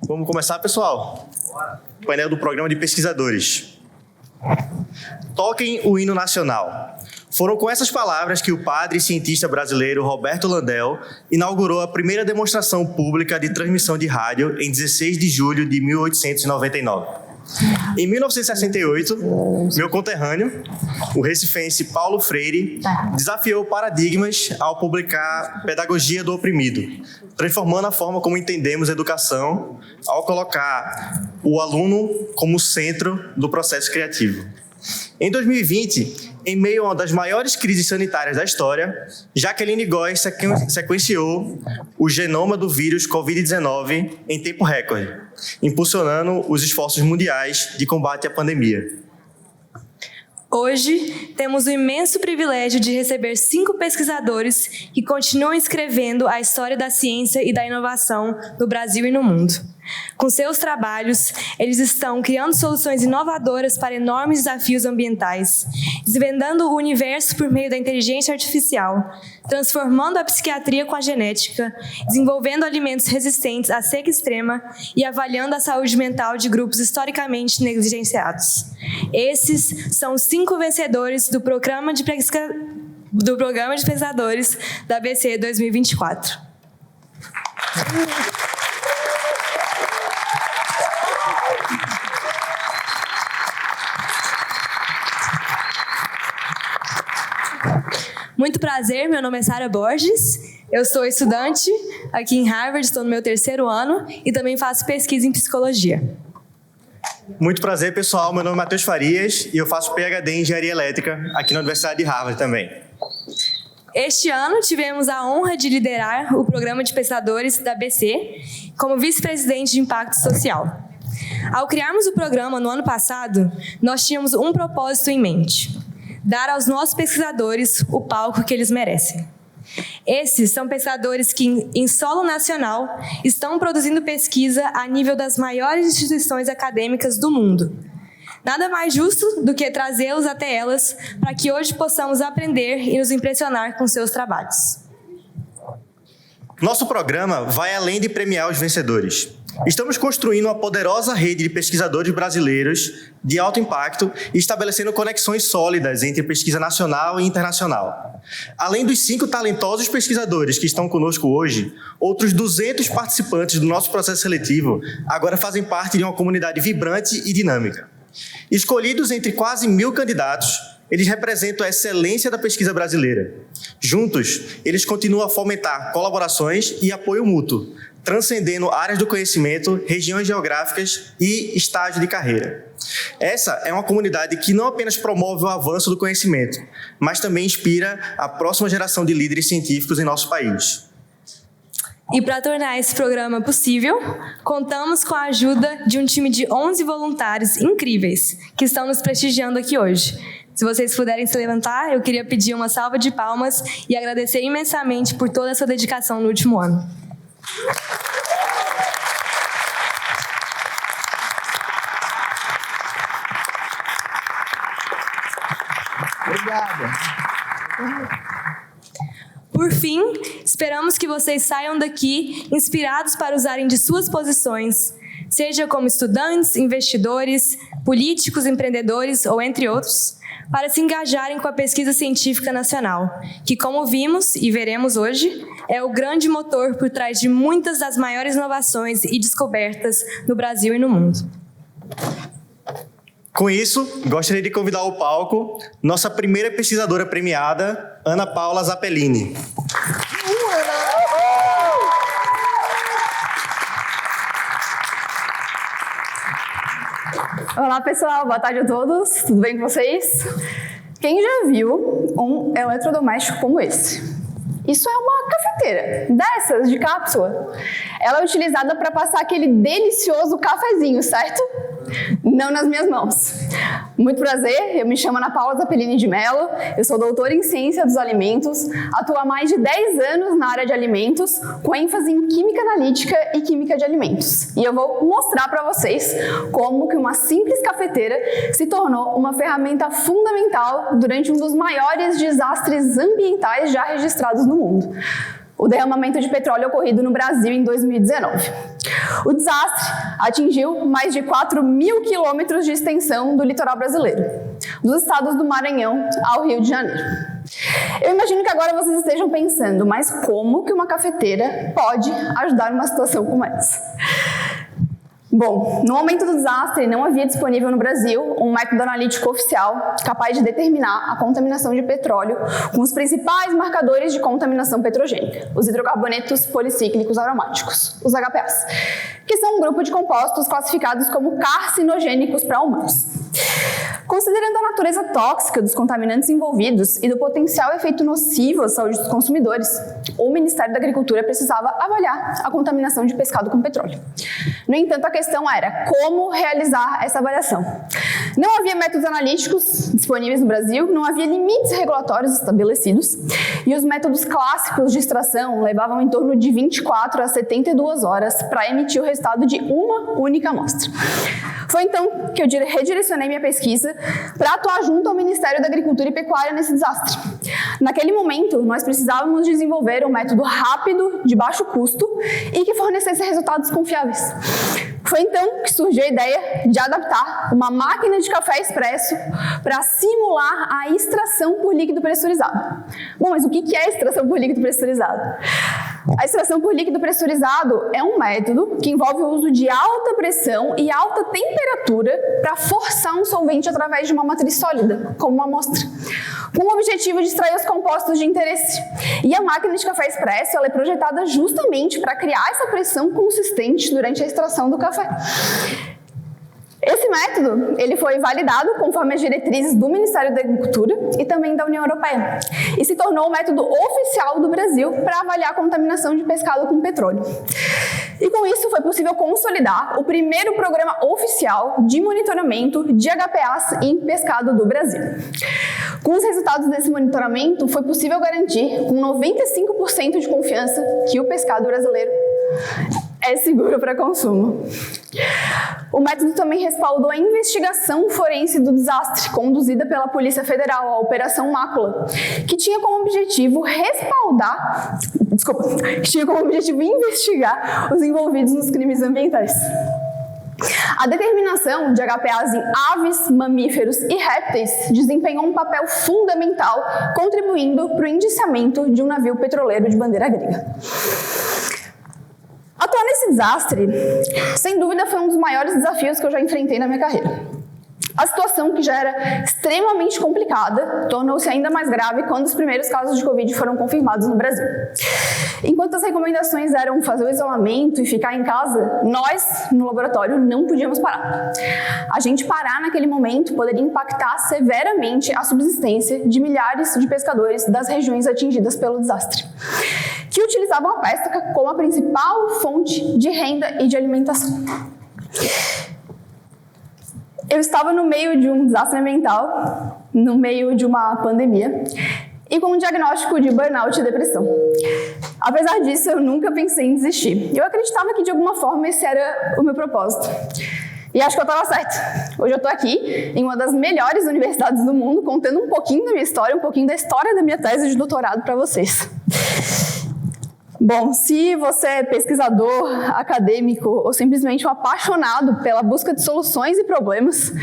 Vamos começar, pessoal? O painel do programa de pesquisadores. Toquem o hino nacional. Foram com essas palavras que o padre e cientista brasileiro Roberto Landel inaugurou a primeira demonstração pública de transmissão de rádio em 16 de julho de 1899. Em 1968, meu conterrâneo, o recifense Paulo Freire, desafiou paradigmas ao publicar Pedagogia do Oprimido, transformando a forma como entendemos a educação ao colocar o aluno como centro do processo criativo. Em 2020, em meio a uma das maiores crises sanitárias da história, Jacqueline Góes sequenciou o genoma do vírus Covid-19 em tempo recorde, impulsionando os esforços mundiais de combate à pandemia. Hoje, temos o imenso privilégio de receber 5 pesquisadores que continuam escrevendo a história da ciência e da inovação no Brasil e no mundo. Com seus trabalhos, eles estão criando soluções inovadoras para enormes desafios ambientais, desvendando o universo por meio da inteligência artificial, transformando a psiquiatria com a genética, desenvolvendo alimentos resistentes à seca extrema e avaliando a saúde mental de grupos historicamente negligenciados. Esses são os 5 vencedores do programa de pesquisadores da ABC 2024. Muito prazer, meu nome é Sara Borges, eu sou estudante aqui em Harvard, estou no meu 3º ano e também faço pesquisa em psicologia. Muito prazer, pessoal, meu nome é Matheus Farias e eu faço PhD em Engenharia Elétrica aqui na Universidade de Harvard também. Este ano tivemos a honra de liderar o programa de pesquisadores da ABC como vice-presidente de impacto social. Ao criarmos o programa no ano passado, nós tínhamos um propósito em mente: dar aos nossos pesquisadores o palco que eles merecem. Esses são pesquisadores que, em solo nacional, estão produzindo pesquisa a nível das maiores instituições acadêmicas do mundo. Nada mais justo do que trazê-los até elas para que hoje possamos aprender e nos impressionar com seus trabalhos. Nosso programa vai além de premiar os vencedores. Estamos construindo uma poderosa rede de pesquisadores brasileiros de alto impacto e estabelecendo conexões sólidas entre pesquisa nacional e internacional. Além dos 5 talentosos pesquisadores que estão conosco hoje, outros 200 participantes do nosso processo seletivo agora fazem parte de uma comunidade vibrante e dinâmica. Escolhidos entre quase 1.000 candidatos, eles representam a excelência da pesquisa brasileira. Juntos, eles continuam a fomentar colaborações e apoio mútuo, transcendendo áreas do conhecimento, regiões geográficas e estágio de carreira. Essa é uma comunidade que não apenas promove o avanço do conhecimento, mas também inspira a próxima geração de líderes científicos em nosso país. E para tornar esse programa possível, contamos com a ajuda de um time de 11 voluntários incríveis que estão nos prestigiando aqui hoje. Se vocês puderem se levantar, eu queria pedir uma salva de palmas e agradecer imensamente por toda a sua dedicação no último ano. Obrigada. Por fim, esperamos que vocês saiam daqui inspirados para usarem de suas posições, seja como estudantes, investidores, políticos, empreendedores ou entre outros, para se engajarem com a pesquisa científica nacional, que, como vimos e veremos hoje, é o grande motor por trás de muitas das maiores inovações e descobertas no Brasil e no mundo. Com isso, gostaria de convidar ao palco nossa primeira pesquisadora premiada, Ana Paula Zappellini. Olá, pessoal. Boa tarde a todos. Tudo bem com vocês? Quem já viu um eletrodoméstico como esse? Isso é uma cafeteira, dessas de cápsula. Ela é utilizada para passar aquele delicioso cafezinho, certo? Não nas minhas mãos. Muito prazer, eu me chamo Ana Paula Zappellini de Mello, eu sou doutora em Ciência dos Alimentos, atuo há mais de 10 anos na área de alimentos, com ênfase em Química Analítica e Química de Alimentos. E eu vou mostrar para vocês como que uma simples cafeteira se tornou uma ferramenta fundamental durante um dos maiores desastres ambientais já registrados no mundo. o derramamento de petróleo ocorrido no Brasil em 2019. O desastre atingiu mais de 4.000 quilômetros de extensão do litoral brasileiro, dos estados do Maranhão ao Rio de Janeiro. Eu imagino que agora vocês estejam pensando, mas como que uma cafeteira pode ajudar numa situação como essa? Bom, no momento do desastre, não havia disponível no Brasil um método analítico oficial capaz de determinar a contaminação de petróleo com os principais marcadores de contaminação petrogênica, os hidrocarbonetos policíclicos aromáticos, os HPAs, que são um grupo de compostos classificados como carcinogênicos para humanos. Considerando a natureza tóxica dos contaminantes envolvidos e do potencial efeito nocivo à saúde dos consumidores, o Ministério da Agricultura precisava avaliar a contaminação de pescado com petróleo. No entanto, a questão era como realizar essa avaliação. Não havia métodos analíticos disponíveis no Brasil, não havia limites regulatórios estabelecidos e os métodos clássicos de extração levavam em torno de 24 a 72 horas para emitir o resultado de uma única amostra. Foi então que eu redirecionei minha pesquisa para atuar junto ao Ministério da Agricultura e Pecuária nesse desastre. Naquele momento, nós precisávamos desenvolver um método rápido, de baixo custo e que fornecesse resultados confiáveis. Foi então que surgiu a ideia de adaptar uma máquina de café expresso para simular a extração por líquido pressurizado. Bom, mas o que é extração por líquido pressurizado? A extração por líquido pressurizado é um método que envolve o uso de alta pressão e alta temperatura para forçar um solvente através de uma matriz sólida, como uma amostra, com o objetivo de extrair os compostos de interesse. E a máquina de café expresso ela é projetada justamente para criar essa pressão consistente durante a extração do café. Esse método ele foi validado conforme as diretrizes do Ministério da Agricultura e também da União Europeia e se tornou o método oficial do Brasil para avaliar a contaminação de pescado com petróleo. E com isso foi possível consolidar o primeiro programa oficial de monitoramento de HPAs em pescado do Brasil. Com os resultados desse monitoramento, foi possível garantir com 95% de confiança que o pescado brasileiro é seguro para consumo. O método também respaldou a investigação forense do desastre, conduzida pela Polícia Federal, a Operação Mácula, que tinha como objetivo investigar os envolvidos nos crimes ambientais. A determinação de HPAs em aves, mamíferos e répteis desempenhou um papel fundamental, contribuindo para o indiciamento de um navio petroleiro de bandeira grega. Atuar nesse desastre, sem dúvida, foi um dos maiores desafios que eu já enfrentei na minha carreira. A situação, que já era extremamente complicada, tornou-se ainda mais grave quando os primeiros casos de Covid foram confirmados no Brasil. Enquanto as recomendações eram fazer o isolamento e ficar em casa, nós, no laboratório, não podíamos parar. A gente parar naquele momento poderia impactar severamente a subsistência de milhares de pescadores das regiões atingidas pelo desastre, que utilizavam a pesca como a principal fonte de renda e de alimentação. Eu estava no meio de um desastre ambiental, no meio de uma pandemia, e com um diagnóstico de burnout e depressão. Apesar disso, eu nunca pensei em desistir. Eu acreditava que, de alguma forma, esse era o meu propósito. E acho que eu estava certa. Hoje eu estou aqui, em uma das melhores universidades do mundo, contando um pouquinho da minha história, um pouquinho da história da minha tese de doutorado para vocês. Bom, se você é pesquisador, acadêmico ou simplesmente um apaixonado pela busca de soluções e problemas,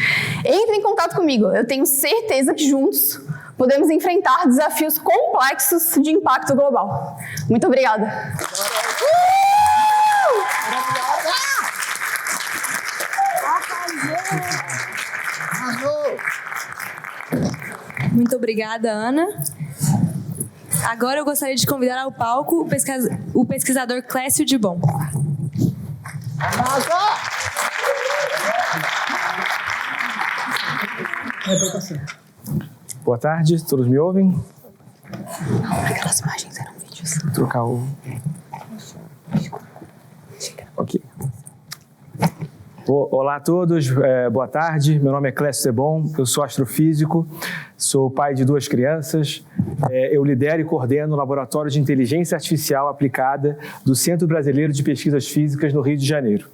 entre em contato comigo. Eu tenho certeza que juntos podemos enfrentar desafios complexos de impacto global. Muito obrigada. Muito obrigada, Ana. Agora eu gostaria de convidar ao palco o pesquisador Clécio Dibon. Boa tarde, todos me ouvem? Aquelas imagens eram vídeos. Vou trocar o... Ok. Olá a todos, boa tarde. Meu nome é Clécio Dibon, eu sou astrofísico, sou pai de 2 crianças. Eu lidero e coordeno o Laboratório de Inteligência Artificial Aplicada do Centro Brasileiro de Pesquisas Físicas no Rio de Janeiro.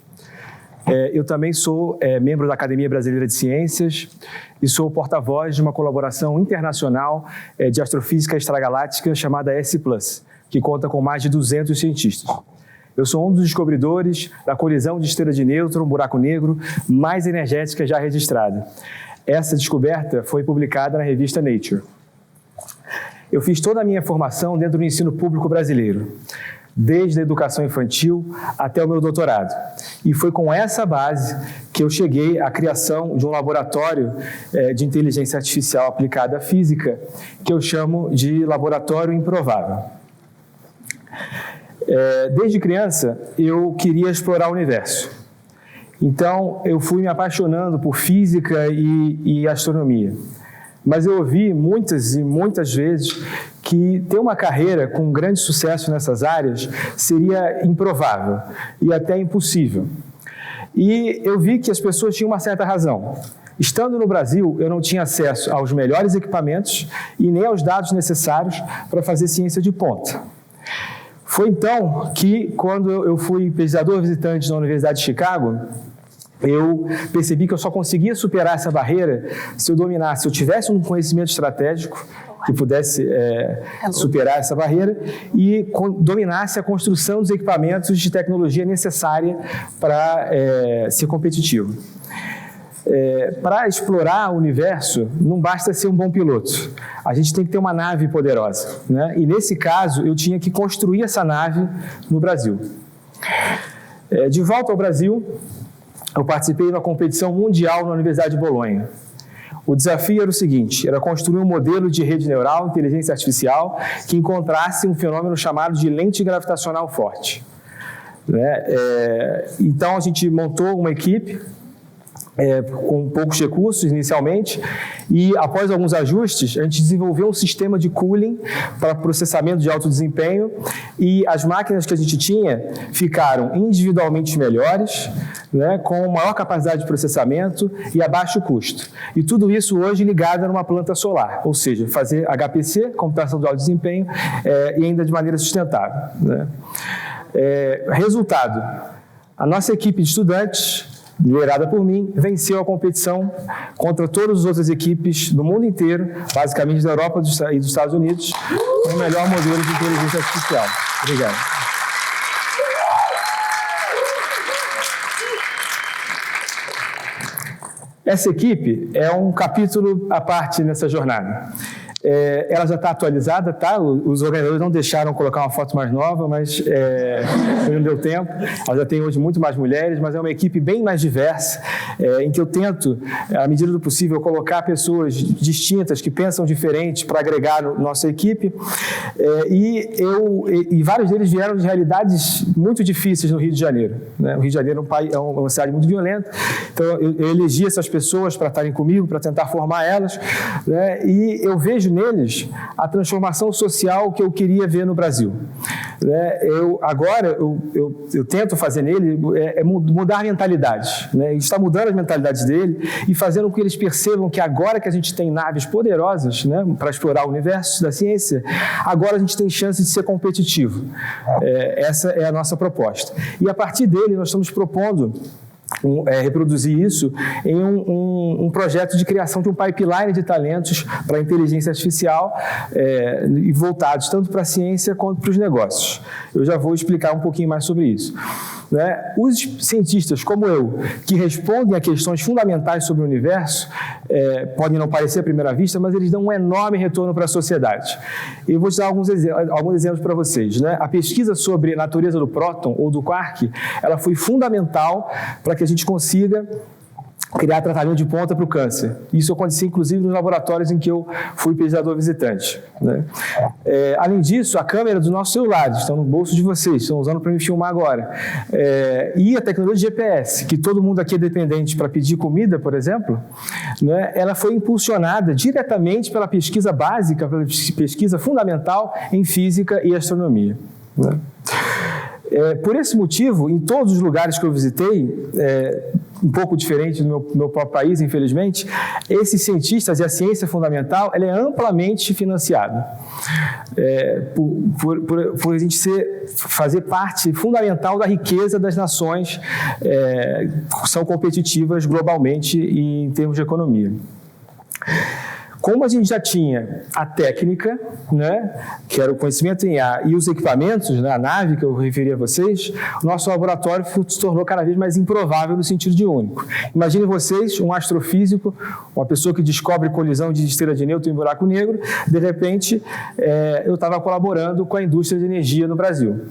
Eu também sou membro da Academia Brasileira de Ciências e sou porta-voz de uma colaboração internacional de astrofísica extragaláctica chamada S+, que conta com mais de 200 cientistas. Eu sou um dos descobridores da colisão de estrela de nêutron, buraco negro, mais energética já registrada. Essa descoberta foi publicada na revista Nature. Eu fiz toda a minha formação dentro do ensino público brasileiro, desde a educação infantil até o meu doutorado. E foi com essa base que eu cheguei à criação de um laboratório de inteligência artificial aplicada à física, que eu chamo de Laboratório Improvável. Desde criança, eu queria explorar o universo. Então, eu fui me apaixonando por física e astronomia. Mas eu ouvi muitas e muitas vezes que ter uma carreira com grande sucesso nessas áreas seria improvável e até impossível. E eu vi que as pessoas tinham uma certa razão. Estando no Brasil, eu não tinha acesso aos melhores equipamentos e nem aos dados necessários para fazer ciência de ponta. Foi então que, quando eu fui pesquisador visitante na Universidade de Chicago, eu percebi que eu só conseguia superar essa barreira se eu tivesse um conhecimento estratégico que pudesse superar essa barreira e dominasse a construção dos equipamentos de tecnologia necessária para ser competitivo. Para explorar o universo, não basta ser um bom piloto. A gente tem que ter uma nave poderosa, né? E, nesse caso, eu tinha que construir essa nave no Brasil. De volta ao Brasil, eu participei de uma competição mundial na Universidade de Bolonha. O desafio era o seguinte, era construir um modelo de rede neural, inteligência artificial, que encontrasse um fenômeno chamado de lente gravitacional forte. Então, a gente montou uma equipe com poucos recursos inicialmente e, após alguns ajustes, a gente desenvolveu um sistema de cooling para processamento de alto desempenho e as máquinas que a gente tinha ficaram individualmente melhores, né, com maior capacidade de processamento e a baixo custo. E tudo isso hoje ligado numa planta solar, ou seja, fazer HPC, computação de alto desempenho, e ainda de maneira sustentável, né? Resultado, a nossa equipe de estudantes, liderada por mim, venceu a competição contra todas as outras equipes do mundo inteiro, basicamente da Europa e dos Estados Unidos, com o melhor modelo de inteligência artificial. Obrigado. Essa equipe é um capítulo à parte nessa jornada. Ela já está atualizada, tá? Os organizadores não deixaram colocar uma foto mais nova, mas não deu tempo. Ela já tem hoje muito mais mulheres, mas é uma equipe bem mais diversa, em que eu tento, à medida do possível, colocar pessoas distintas, que pensam diferente, para agregar na nossa equipe. E vários deles vieram de realidades muito difíceis no Rio de Janeiro, né? O Rio de Janeiro é uma cidade muito violenta, então eu elegi essas pessoas para estarem comigo, para tentar formar elas, né? E eu vejo neles a transformação social que eu queria ver no Brasil. Eu tento fazer nele mudar mentalidades, né? Está mudando as mentalidades dele e fazendo com que eles percebam que agora que a gente tem naves poderosas, né, para explorar o universo da ciência, agora a gente tem chance de ser competitivo. Essa é a nossa proposta. E a partir dele nós estamos propondo reproduzir isso em um projeto de criação de um pipeline de talentos para a inteligência artificial e voltados tanto para a ciência quanto para os negócios. Eu já vou explicar um pouquinho mais sobre isso. Né? Os cientistas como eu, que respondem a questões fundamentais sobre o universo, podem não parecer à primeira vista, mas eles dão um enorme retorno para a sociedade. Eu vou te dar alguns exemplos para vocês. Né? A pesquisa sobre a natureza do próton ou do quark, ela foi fundamental para que a gente consiga criar tratamento de ponta para o câncer. Isso acontecia, inclusive, nos laboratórios em que eu fui pesquisador visitante, né? Além disso, a câmera dos nossos celulares estão no bolso de vocês, estão usando para me filmar agora. E a tecnologia GPS, que todo mundo aqui é dependente para pedir comida, por exemplo, né? Ela foi impulsionada diretamente pela pesquisa básica, pela pesquisa fundamental em física e astronomia, né? Por esse motivo, em todos os lugares que eu visitei, um pouco diferente do meu próprio país, infelizmente, esses cientistas e a ciência fundamental, ela é amplamente financiada. Por a gente fazer parte fundamental da riqueza das nações que são competitivas globalmente e em termos de economia. Como a gente já tinha a técnica, né, que era o conhecimento em IA, e os equipamentos, né, a nave que eu referi a vocês, o nosso laboratório se tornou cada vez mais improvável no sentido de único. Imagine vocês, um astrofísico, uma pessoa que descobre colisão de estrela de nêutron em buraco negro, de repente eu estava colaborando com a indústria de energia no Brasil.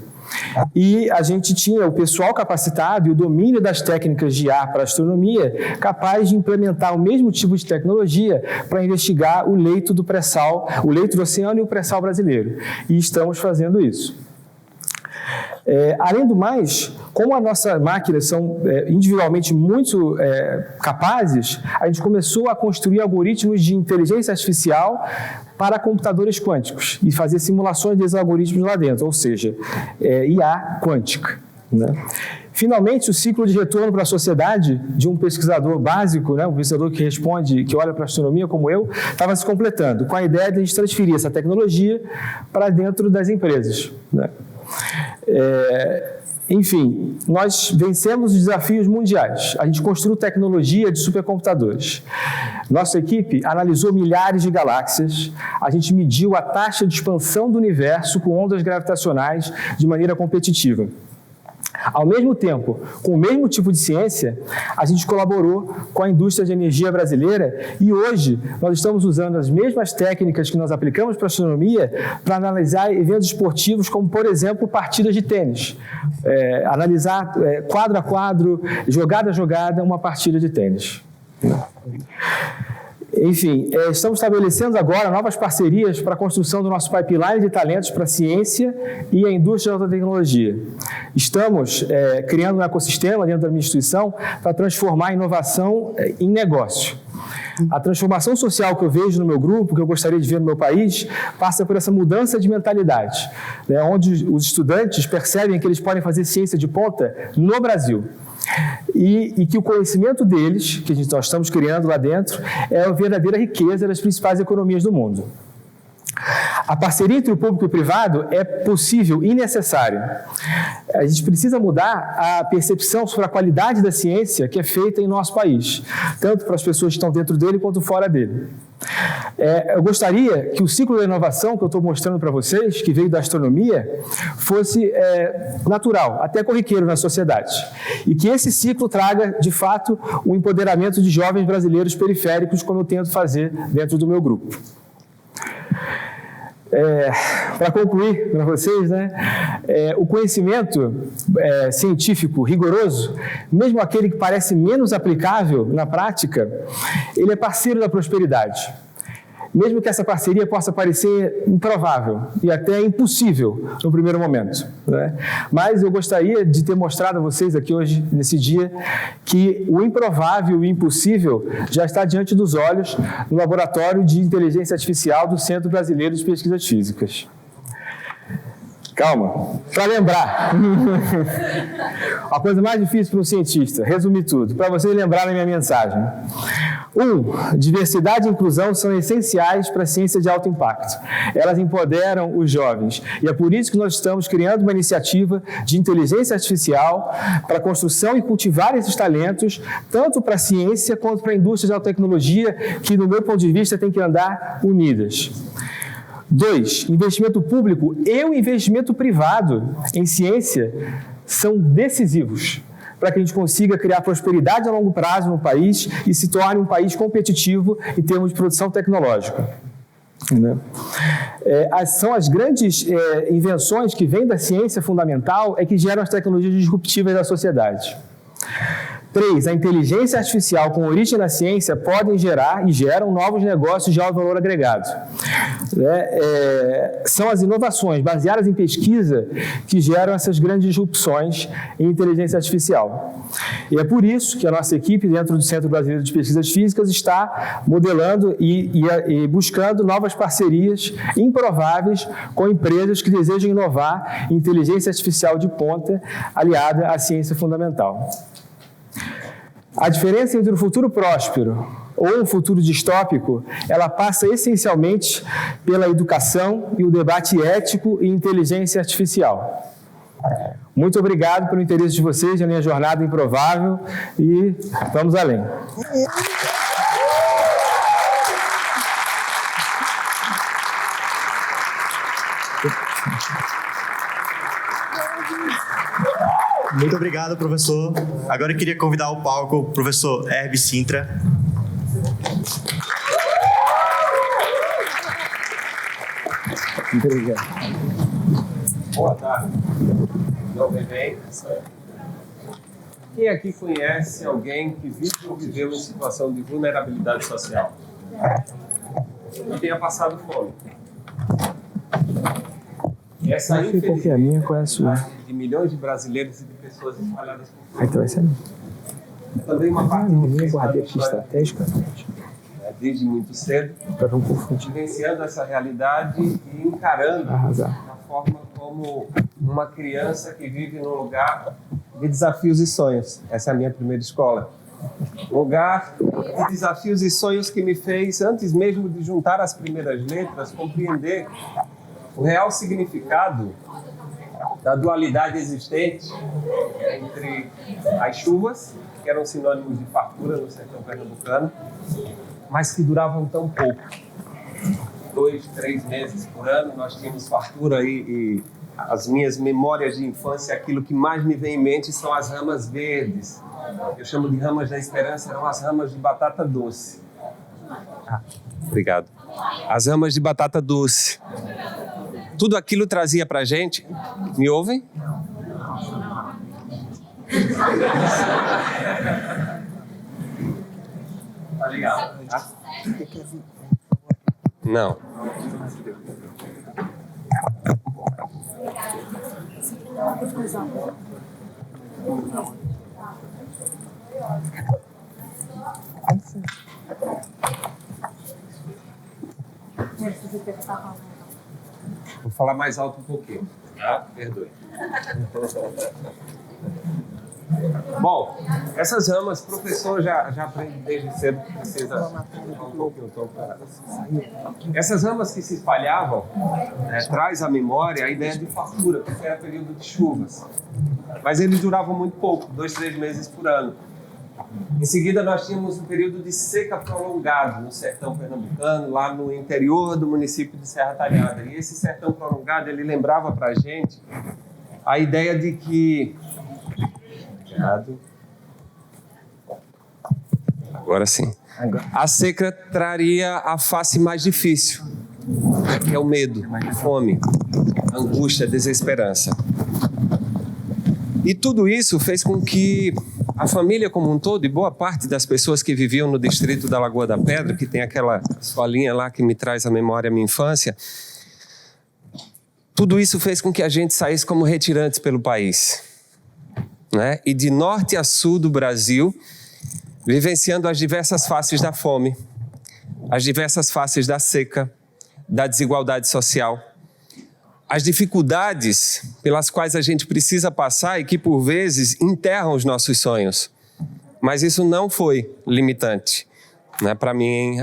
E a gente tinha o pessoal capacitado e o domínio das técnicas de ar para a astronomia capaz de implementar o mesmo tipo de tecnologia para investigar o leito do pré-sal, o leito do oceano e o pré-sal brasileiro. E estamos fazendo isso. Além do mais, como as nossas máquinas são individualmente muito capazes, a gente começou a construir algoritmos de inteligência artificial para computadores quânticos e fazer simulações desses algoritmos lá dentro, ou seja, IA quântica, né? Finalmente, o ciclo de retorno para a sociedade de um pesquisador básico, né, um pesquisador que responde, que olha para a astronomia como eu, estava se completando, com a ideia de a gente transferir essa tecnologia para dentro das empresas, né? Enfim, nós vencemos os desafios mundiais. A gente construiu tecnologia de supercomputadores. Nossa equipe analisou milhares de galáxias. A gente mediu a taxa de expansão do universo com ondas gravitacionais de maneira competitiva. Ao mesmo tempo, com o mesmo tipo de ciência, a gente colaborou com a indústria de energia brasileira e hoje nós estamos usando as mesmas técnicas que nós aplicamos para a astronomia para analisar eventos esportivos como, por exemplo, partidas de tênis. Analisar quadro a quadro, jogada a jogada, uma partida de tênis. Enfim, estamos estabelecendo agora novas parcerias para a construção do nosso pipeline de talentos para a ciência e a indústria da alta tecnologia. Estamos criando um ecossistema dentro da minha instituição para transformar a inovação em negócio. A transformação social que eu vejo no meu grupo, que eu gostaria de ver no meu país, passa por essa mudança de mentalidade, né, onde os estudantes percebem que eles podem fazer ciência de ponta no Brasil. E que o conhecimento deles, que nós estamos criando lá dentro, é a verdadeira riqueza das principais economias do mundo. A parceria entre o público e o privado é possível e necessária. A gente precisa mudar a percepção sobre a qualidade da ciência que é feita em nosso país, tanto para as pessoas que estão dentro dele quanto fora dele. Eu gostaria que o ciclo da inovação que eu estou mostrando para vocês, que veio da astronomia, fosse natural, até corriqueiro na sociedade. E que esse ciclo traga, de fato, o empoderamento de jovens brasileiros periféricos, como eu tento fazer dentro do meu grupo. Para concluir para vocês, né, o conhecimento científico rigoroso, mesmo aquele que parece menos aplicável na prática, ele é parceiro da prosperidade. Mesmo que essa parceria possa parecer improvável e até impossível no primeiro momento, né? Mas eu gostaria de ter mostrado a vocês aqui hoje, nesse dia, que o improvável e o impossível já está diante dos olhos no Laboratório de Inteligência Artificial do Centro Brasileiro de Pesquisas Físicas. Calma, para lembrar. A coisa mais difícil para um cientista, resumir tudo, para vocês lembrarem a minha mensagem. 1. Diversidade e inclusão são essenciais para a ciência de alto impacto. Elas empoderam os jovens. E é por isso que nós estamos criando uma iniciativa de inteligência artificial para a construção e cultivar esses talentos, tanto para a ciência quanto para a indústria de alta tecnologia, que, no meu ponto de vista, tem que andar unidas. 2. Investimento público e o investimento privado em ciência são decisivos para que a gente consiga criar prosperidade a longo prazo no país e se torne um país competitivo em termos de produção tecnológica. Né? São as grandes invenções que vêm da ciência fundamental que geram as tecnologias disruptivas da sociedade. 3. A inteligência artificial com origem na ciência podem gerar e geram novos negócios de alto valor agregado. São as inovações baseadas em pesquisa que geram essas grandes disrupções em inteligência artificial. E é por isso que a nossa equipe, dentro do Centro Brasileiro de Pesquisas Físicas, está modelando e buscando novas parcerias improváveis com empresas que desejam inovar em inteligência artificial de ponta aliada à ciência fundamental. A diferença entre um futuro próspero ou um futuro distópico, ela passa essencialmente pela educação e o debate ético e inteligência artificial. Muito obrigado pelo interesse de vocês na minha jornada improvável e vamos além. Muito obrigado, professor. Agora eu queria convidar ao palco o professor Herbie Sintra. Obrigado. Boa tarde. Não bem? Quem aqui conhece alguém que vive ou viveu em situação de vulnerabilidade social? Que tenha passado fome? Essa Acho que qualquer minha conhece o. de milhões de brasileiros e de pessoas espalhadas por Então vai ser. também uma parte Não, que minha fez guardei parte aqui da história, estrategicamente. desde muito cedo, Para não confundir. vivenciando essa realidade e encarando Arrasar. da forma como uma criança que vive num lugar de desafios e sonhos. Essa é a minha primeira escola. Lugar de desafios e sonhos que me fez, antes mesmo de juntar as primeiras letras, compreender o real significado da dualidade existente entre as chuvas, que eram sinônimos de fartura no sertão pernambucano, mas que duravam tão pouco. 2, 3 meses por ano, nós tínhamos fartura e as minhas memórias de infância, aquilo que mais me vem em mente são as ramas verdes. Eu chamo de ramas da esperança, eram as ramas de batata doce. Obrigado. As ramas de batata doce. Tudo aquilo trazia pra gente... Me ouvem? Tá ligado? Tá? Não. Vou falar mais alto um pouquinho, tá? Perdoe. Bom, essas ramas, professor já aprende desde cedo que precisa um pouquinho o tom para... Essas ramas que se espalhavam, traz à memória a ideia de fartura, porque era período de chuvas. Mas eles duravam muito pouco, 2, 3 meses por ano. Em seguida, nós tínhamos um período de seca prolongado no sertão pernambucano, lá no interior do município de Serra Talhada. E esse sertão prolongado, ele lembrava para a gente a ideia de que... Agora sim. A seca traria a face mais difícil, que é o medo, fome, angústia, desesperança. E tudo isso fez com que a família como um todo, e boa parte das pessoas que viviam no distrito da Lagoa da Pedra, que tem aquela escolinha lá que me traz à memória a minha infância, tudo isso fez com que a gente saísse como retirantes pelo país, né? E de norte a sul do Brasil, vivenciando as diversas faces da fome, as diversas faces da seca, da desigualdade social, as dificuldades pelas quais a gente precisa passar e que, por vezes, enterram os nossos sonhos. Mas isso não foi limitante, né, para mim,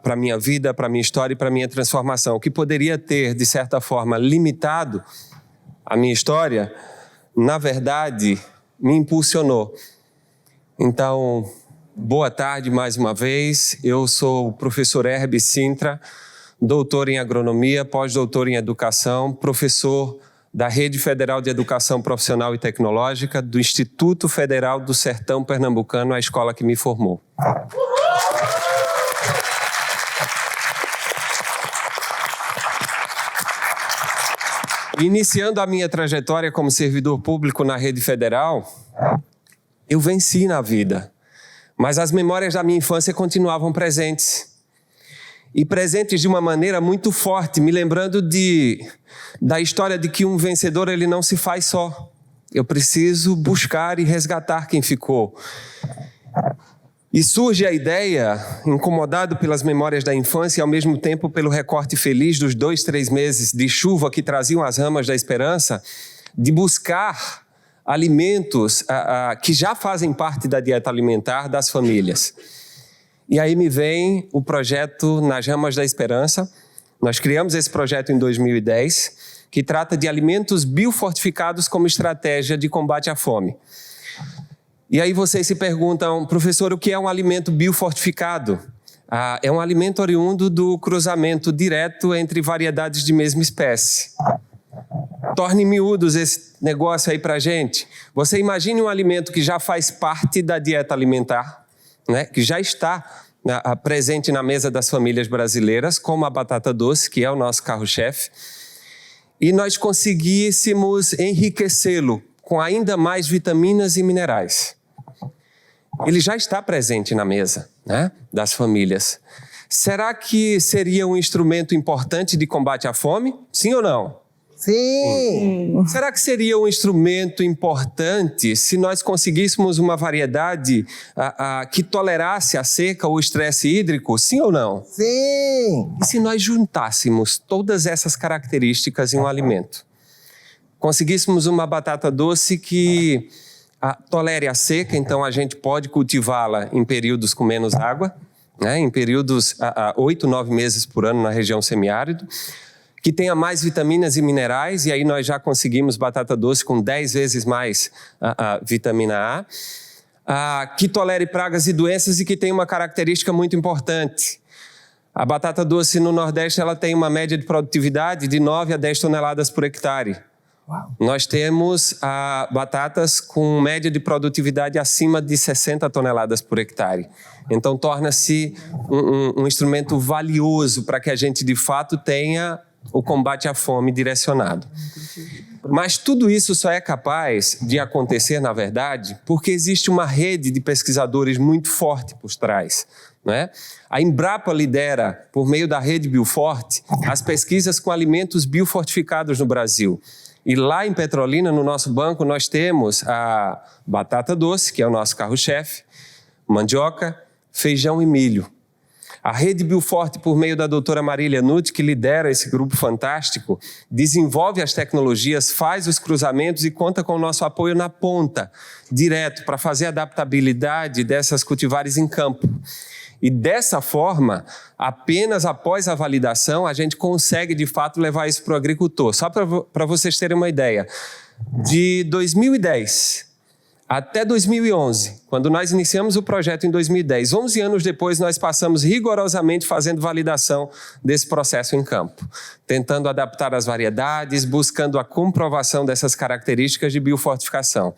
para a minha vida, para a minha história e para a minha transformação. O que poderia ter, de certa forma, limitado a minha história, na verdade, me impulsionou. Então, boa tarde mais uma vez. Eu sou o professor Herbie Sintra, doutor em agronomia, pós-doutor em educação, professor da Rede Federal de Educação Profissional e Tecnológica, do Instituto Federal do Sertão Pernambucano, a escola que me formou. Iniciando a minha trajetória como servidor público na Rede Federal, eu venci na vida, mas as memórias da minha infância continuavam presentes. E presentes de uma maneira muito forte, me lembrando da história de que um vencedor ele não se faz só. Eu preciso buscar e resgatar quem ficou. E surge a ideia, incomodado pelas memórias da infância e ao mesmo tempo pelo recorte feliz dos 2, 3 meses de chuva que traziam as ramas da esperança, de buscar alimentos que já fazem parte da dieta alimentar das famílias. E aí me vem o projeto Nas Ramas da Esperança. Nós criamos esse projeto em 2010, que trata de alimentos biofortificados como estratégia de combate à fome. E aí vocês se perguntam, professor, o que é um alimento biofortificado? É um alimento oriundo do cruzamento direto entre variedades de mesma espécie. Torne em miúdos esse negócio aí para a gente. Você imagine um alimento que já faz parte da dieta alimentar, né? Que já está presente na mesa das famílias brasileiras, como a batata doce, que é o nosso carro-chefe, e nós conseguíssemos enriquecê-lo com ainda mais vitaminas e minerais. Ele já está presente na mesa, né, das famílias. Será que seria um instrumento importante de combate à fome? Sim ou não? Sim! Será que seria um instrumento importante se nós conseguíssemos uma variedade que tolerasse a seca ou o estresse hídrico? Sim ou não? Sim! E se nós juntássemos todas essas características em um alimento? Conseguíssemos uma batata doce que tolere a seca, então a gente pode cultivá-la em períodos com menos água, né? Em períodos 8, 9 meses por ano na região semiárido, que tenha mais vitaminas e minerais, e aí nós já conseguimos batata doce com 10 vezes mais vitamina A, que tolere pragas e doenças e que tem uma característica muito importante. A batata doce no Nordeste ela tem uma média de produtividade de 9 a 10 toneladas por hectare. Uau. Nós temos batatas com média de produtividade acima de 60 toneladas por hectare. Então torna-se um instrumento valioso para que a gente de fato tenha o combate à fome direcionado. Mas tudo isso só é capaz de acontecer, na verdade, porque existe uma rede de pesquisadores muito forte por trás, não é? A Embrapa lidera, por meio da rede Bioforte, as pesquisas com alimentos biofortificados no Brasil. E lá em Petrolina, no nosso banco, nós temos a batata doce, que é o nosso carro-chefe, mandioca, feijão e milho. A Rede Bioforte, por meio da doutora Marília Nutt, que lidera esse grupo fantástico, desenvolve as tecnologias, faz os cruzamentos e conta com o nosso apoio na ponta, direto, para fazer a adaptabilidade dessas cultivares em campo. E dessa forma, apenas após a validação, a gente consegue de fato levar isso para o agricultor. Só para vocês terem uma ideia, de 2010 até 2011, quando nós iniciamos o projeto em 2010, 11 anos depois nós passamos rigorosamente fazendo validação desse processo em campo, tentando adaptar as variedades, buscando a comprovação dessas características de biofortificação.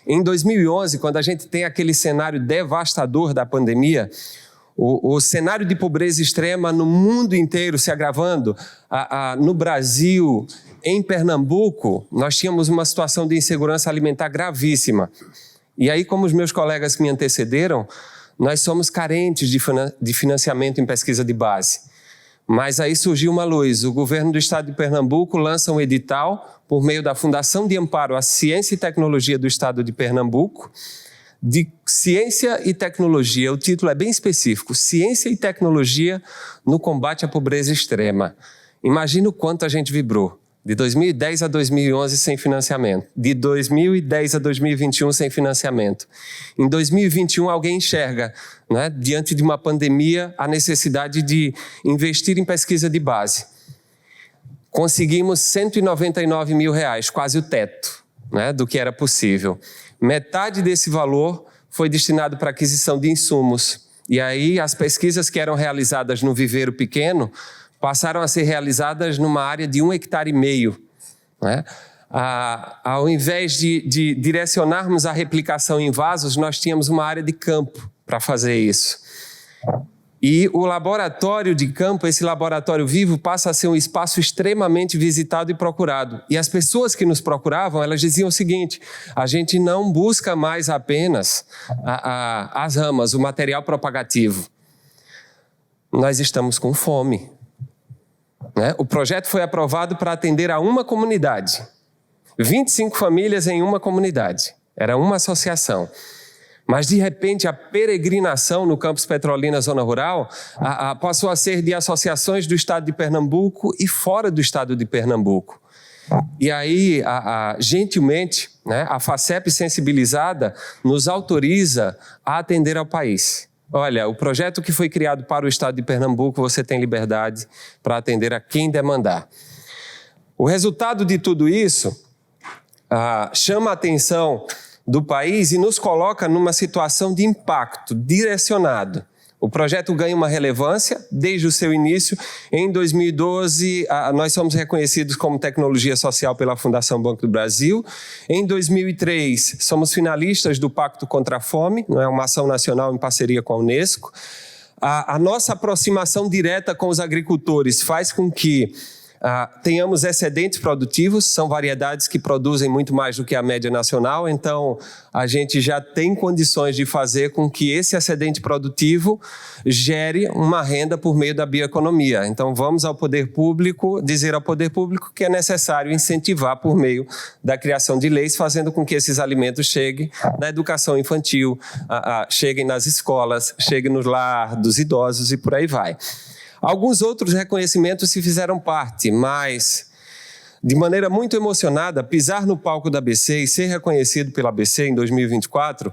Em 2011, quando a gente tem aquele cenário devastador da pandemia, o cenário de pobreza extrema no mundo inteiro se agravando, no Brasil, em Pernambuco, nós tínhamos uma situação de insegurança alimentar gravíssima. E aí, como os meus colegas que me antecederam, nós somos carentes de financiamento em pesquisa de base. Mas aí surgiu uma luz. O governo do estado de Pernambuco lança um edital por meio da Fundação de Amparo à Ciência e Tecnologia do estado de Pernambuco, de ciência e tecnologia. O título é bem específico, Ciência e Tecnologia no Combate à Pobreza Extrema. Imagina o quanto a gente vibrou. De 2010 a 2011 sem financiamento. De 2010 a 2021 sem financiamento. Em 2021 alguém enxerga, né, diante de uma pandemia, a necessidade de investir em pesquisa de base. Conseguimos R$199 mil, quase o teto, né, do que era possível. Metade desse valor foi destinado para aquisição de insumos. E aí as pesquisas que eram realizadas no viveiro pequeno passaram a ser realizadas numa área de 1,5 hectares, né? Ao invés de direcionarmos a replicação em vasos, nós tínhamos uma área de campo para fazer isso. E o laboratório de campo, esse laboratório vivo, passa a ser um espaço extremamente visitado e procurado. E as pessoas que nos procuravam, elas diziam o seguinte: a gente não busca mais apenas as ramas, o material propagativo. Nós estamos com fome. Né? O projeto foi aprovado para atender a uma comunidade. 25 famílias em uma comunidade. Era uma associação. Mas, de repente, a peregrinação no campus Petrolina, zona rural, passou a ser de associações do estado de Pernambuco e fora do estado de Pernambuco. E aí, gentilmente, né, a FACEP sensibilizada nos autoriza a atender ao país. Olha, o projeto que foi criado para o estado de Pernambuco, você tem liberdade para atender a quem demandar. O resultado de tudo isso chama a atenção do país e nos coloca numa situação de impacto direcionado. O projeto ganha uma relevância desde o seu início. Em 2012, nós somos reconhecidos como tecnologia social pela Fundação Banco do Brasil. Em 2003, somos finalistas do Pacto contra a Fome, não é uma ação nacional em parceria com a Unesco. A nossa aproximação direta com os agricultores faz com que tenhamos excedentes produtivos, são variedades que produzem muito mais do que a média nacional, então a gente já tem condições de fazer com que esse excedente produtivo gere uma renda por meio da bioeconomia. Então vamos ao poder público, dizer ao poder público que é necessário incentivar por meio da criação de leis, fazendo com que esses alimentos cheguem na educação infantil, cheguem nas escolas, cheguem no lar dos idosos e por aí vai. Alguns outros reconhecimentos se fizeram parte, mas, de maneira muito emocionada, pisar no palco da ABC e ser reconhecido pela ABC em 2024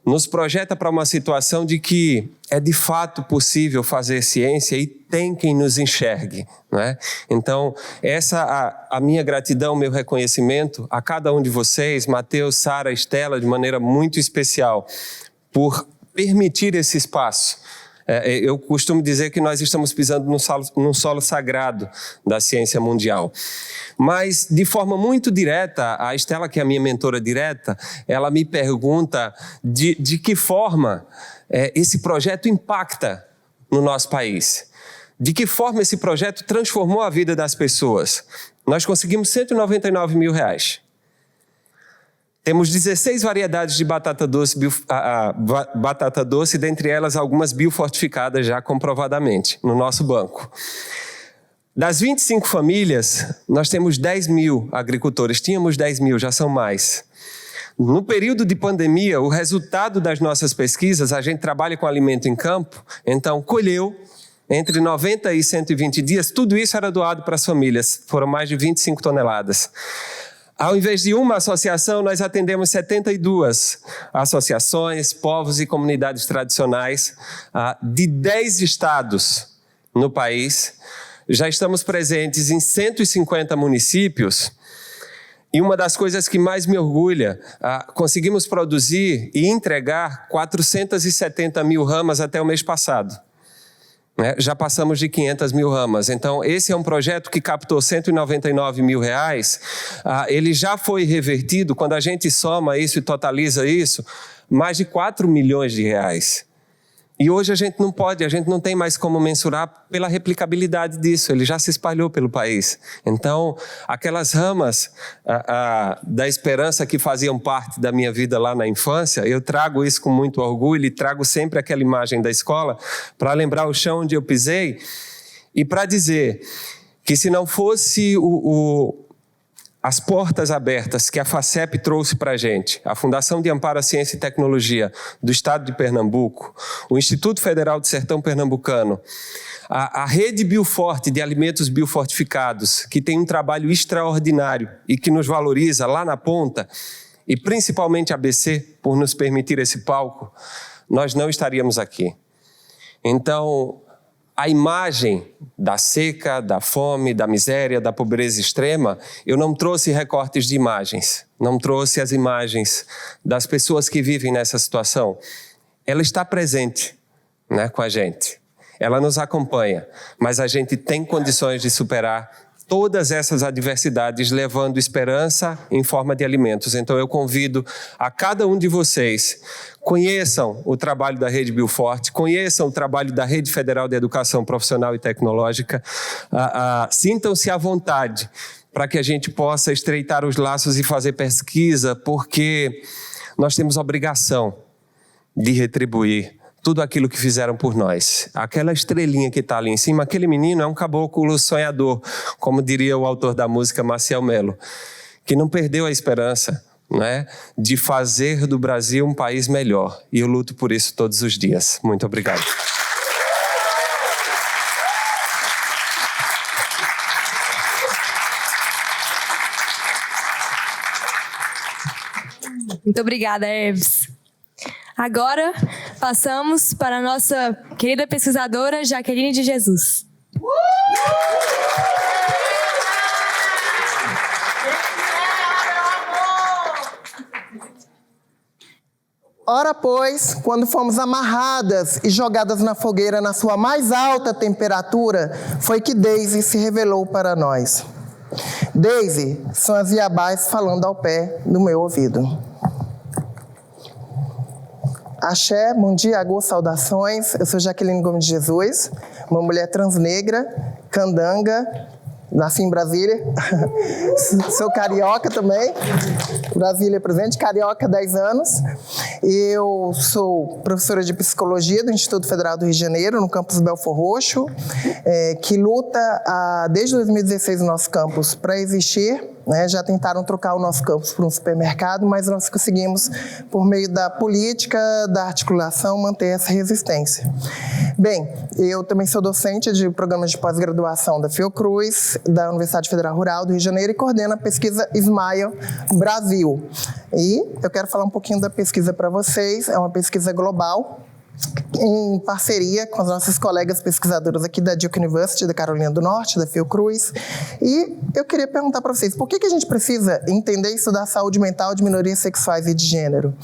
nos projeta para uma situação de que é de fato possível fazer ciência e tem quem nos enxergue, não é? Então, essa a minha gratidão, meu reconhecimento a cada um de vocês, Mateus, Sara, Estela, de maneira muito especial, por permitir esse espaço. Eu costumo dizer que nós estamos pisando num solo sagrado da ciência mundial. Mas, de forma muito direta, a Estela, que é a minha mentora direta, ela me pergunta de que forma esse projeto impacta no nosso país. De que forma esse projeto transformou a vida das pessoas. Nós conseguimos R$199 mil. Temos 16 variedades de batata doce, dentre elas algumas biofortificadas já comprovadamente no nosso banco. Das 25 famílias, nós temos 10 mil agricultores. Tínhamos 10 mil, já são mais. No período de pandemia, o resultado das nossas pesquisas, a gente trabalha com alimento em campo, então colheu entre 90 e 120 dias, tudo isso era doado para as famílias, foram mais de 25 toneladas. Ao invés de uma associação, nós atendemos 72 associações, povos e comunidades tradicionais de 10 estados no país. Já estamos presentes em 150 municípios. E uma das coisas que mais me orgulha, conseguimos produzir e entregar 470 mil ramas até o mês passado. Já passamos de 500 mil ramas. Então, esse é um projeto que captou R$199 mil. Ele já foi revertido, quando a gente soma isso e totaliza isso, mais de R$4 milhões. E hoje a gente não tem mais como mensurar pela replicabilidade disso, ele já se espalhou pelo país. Então, aquelas ramas da esperança que faziam parte da minha vida lá na infância, eu trago isso com muito orgulho e trago sempre aquela imagem da escola para lembrar o chão onde eu pisei e para dizer que se não fosse as portas abertas que a FACEP trouxe para a gente, a Fundação de Amparo à Ciência e Tecnologia do Estado de Pernambuco, o Instituto Federal do Sertão Pernambucano, a Rede Bioforte de Alimentos Biofortificados, que tem um trabalho extraordinário e que nos valoriza lá na ponta, e principalmente a ABC, por nos permitir esse palco, nós não estaríamos aqui. Então, a imagem da seca, da fome, da miséria, da pobreza extrema, eu não trouxe recortes de imagens, não trouxe as imagens das pessoas que vivem nessa situação. Ela está presente, com a gente. Ela nos acompanha, mas a gente tem condições de superar todas essas adversidades, levando esperança em forma de alimentos. Então eu convido a cada um de vocês, conheçam o trabalho da Rede Bioforte, conheçam o trabalho da Rede Federal de Educação Profissional e Tecnológica, sintam-se à vontade para que a gente possa estreitar os laços e fazer pesquisa, porque nós temos a obrigação de retribuir tudo aquilo que fizeram por nós. Aquela estrelinha que está ali em cima, aquele menino é um caboclo sonhador, como diria o autor da música, Maciel Melo, que não perdeu a esperança, de fazer do Brasil um país melhor. E eu luto por isso todos os dias. Muito obrigado. Muito obrigada, Herves. Agora, passamos para a nossa querida pesquisadora Jaqueline de Jesus. Ora, pois, quando fomos amarradas e jogadas na fogueira na sua mais alta temperatura, foi que Daisy se revelou para nós. Daisy são as Iabás falando ao pé do meu ouvido. Axé, bom dia, agô, saudações. Eu sou Jaqueline Gomes de Jesus, uma mulher transnegra, candanga, nasci em Brasília, sou carioca também, Brasília presente, carioca há 10 anos. Eu sou professora de psicologia do Instituto Federal do Rio de Janeiro, no campus Belfor Roxo, que luta desde 2016 no nosso campus para existir. Já tentaram trocar o nosso campus por um supermercado, mas nós conseguimos, por meio da política, da articulação, manter essa resistência. Bem, eu também sou docente de programas de pós-graduação da Fiocruz, da Universidade Federal Rural do Rio de Janeiro, e coordeno a pesquisa Smile Brasil. E eu quero falar um pouquinho da pesquisa para vocês. É uma pesquisa global, em parceria com as nossas colegas pesquisadoras aqui da Duke University, da Carolina do Norte, da Fiocruz. E eu queria perguntar para vocês, por que a gente precisa entender e estudar a saúde mental de minorias sexuais e de gênero?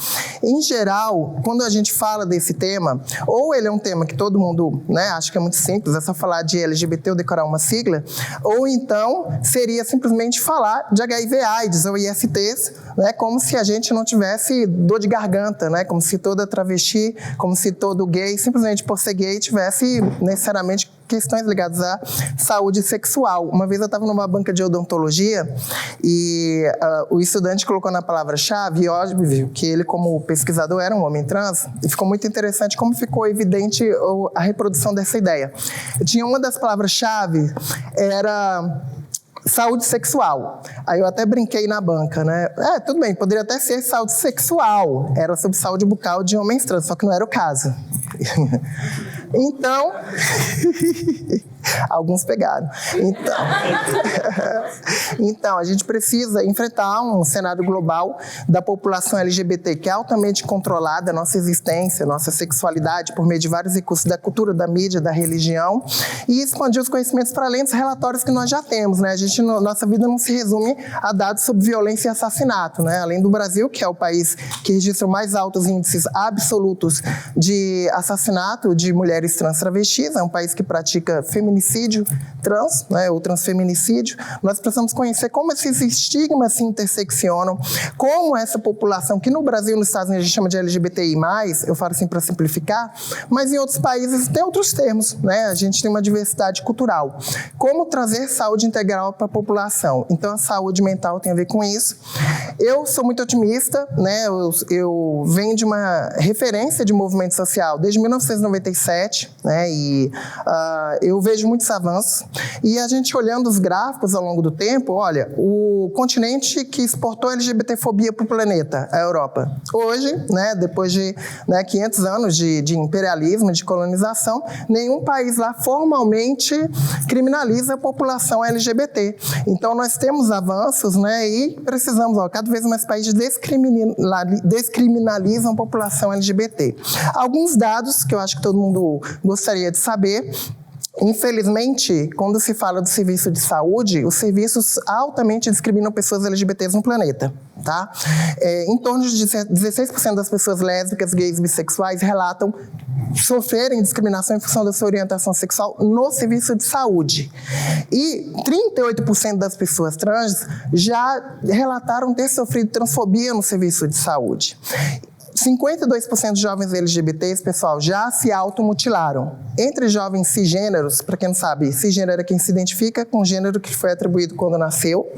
Em geral, quando a gente fala desse tema, ou ele é um tema que todo mundo acha que é muito simples, é só falar de LGBT ou decorar uma sigla, ou então seria simplesmente falar de HIV/AIDS ou ISTs, como se a gente não tivesse dor de garganta, como se toda travesti, como se todo gay, simplesmente por ser gay, tivesse necessariamente questões ligadas à saúde sexual. Uma vez eu estava numa banca de odontologia e o estudante colocou na palavra-chave, e óbvio que ele, como pesquisador, era um homem trans, e ficou muito interessante como ficou evidente a reprodução dessa ideia. Tinha uma das palavras-chave, era saúde sexual. Aí eu até brinquei na banca, tudo bem, poderia até ser saúde sexual. Era sobre saúde bucal de homens trans, só que não era o caso. Então, alguns pegaram. Então, a gente precisa enfrentar um cenário global da população LGBT, que é altamente controlada, nossa existência, nossa sexualidade, por meio de vários recursos da cultura, da mídia, da religião, e expandir os conhecimentos para além dos relatórios que nós já temos. Nossa vida não se resume a dados sobre violência e assassinato. Além do Brasil, que é o país que registra mais altos índices absolutos de assassinato de mulheres trans travestis, é um país que pratica feminicídio trans, ou transfeminicídio. Nós precisamos conhecer como esses estigmas se interseccionam, como essa população, que no Brasil e nos Estados Unidos a gente chama de LGBTI+, eu falo assim para simplificar, mas em outros países tem outros termos, A gente tem uma diversidade cultural. Como trazer saúde integral para a população? Então, a saúde mental tem a ver com isso. Eu sou muito otimista, eu venho de uma referência de movimento social desde 1997, e eu vejo muitos avanços. E a gente olhando os gráficos ao longo do tempo, olha, o continente que exportou LGBTfobia para o planeta, a Europa. Hoje, depois de 500 anos de imperialismo, de colonização, nenhum país lá formalmente criminaliza a população LGBT. Então, nós temos avanços, e precisamos, cada vez mais países descriminalizam a população LGBT. Alguns dados que eu acho que todo mundo gostaria de saber. Infelizmente, quando se fala do serviço de saúde, os serviços altamente discriminam pessoas LGBTs no planeta. Em torno de 16% das pessoas lésbicas, gays e bissexuais relatam sofrerem discriminação em função da sua orientação sexual no serviço de saúde. E 38% das pessoas trans já relataram ter sofrido transfobia no serviço de saúde. 52% de jovens LGBTs, pessoal, já se automutilaram. Entre jovens cisgêneros, para quem não sabe, cisgênero é quem se identifica com o gênero que foi atribuído quando nasceu,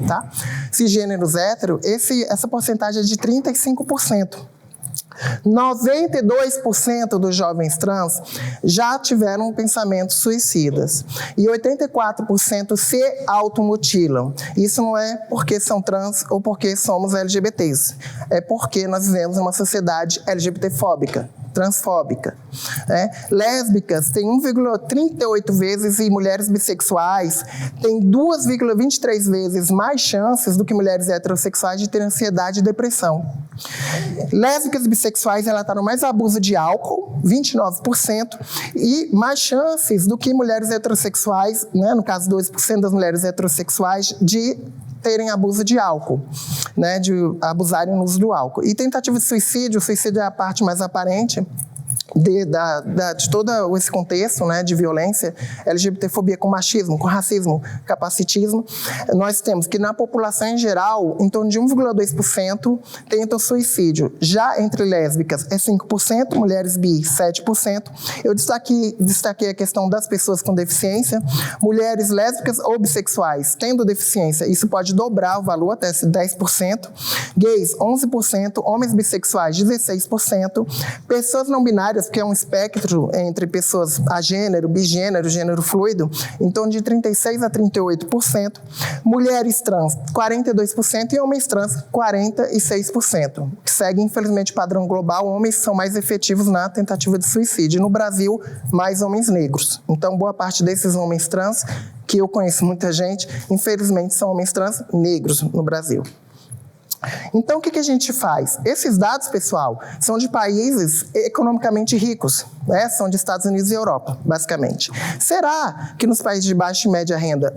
Cisgêneros hétero, essa porcentagem é de 35%. 92% dos jovens trans já tiveram pensamentos suicidas e 84% se automutilam. Isso não é porque são trans ou porque somos LGBTs, é porque nós vivemos uma sociedade LGBTfóbica, transfóbica. Lésbicas têm 1,38 vezes e mulheres bissexuais têm 2,23 vezes mais chances do que mulheres heterossexuais de ter ansiedade e depressão. Lésbicas e bissexuais relataram mais abuso de álcool, 29%, e mais chances do que mulheres heterossexuais, no caso 12% das mulheres heterossexuais, de terem abuso de álcool, né, de abusarem no uso do álcool. E tentativa de suicídio, o suicídio é a parte mais aparente de todo esse contexto, né, de violência, LGBTfobia com machismo, com racismo, capacitismo. Nós temos que na população em geral, em torno de 1,2% tentam suicídio. Já entre lésbicas é 5%, mulheres bi 7%. Eu destaquei a questão das pessoas com deficiência. Mulheres lésbicas ou bissexuais tendo deficiência, isso pode dobrar o valor até 10%. Gays 11%, homens bissexuais 16%, pessoas não binárias, que é um espectro entre pessoas agênero, bigênero, gênero fluido, em torno de 36% a 38%, mulheres trans 42% e homens trans 46%. Segue, infelizmente, o padrão global, homens são mais efetivos na tentativa de suicídio. No Brasil, mais homens negros. Então, boa parte desses homens trans, que eu conheço muita gente, infelizmente, são homens trans negros no Brasil. Então, o que a gente faz? Esses dados, pessoal, são de países economicamente ricos, né? São de Estados Unidos e Europa, basicamente. Será que nos países de baixa e média renda,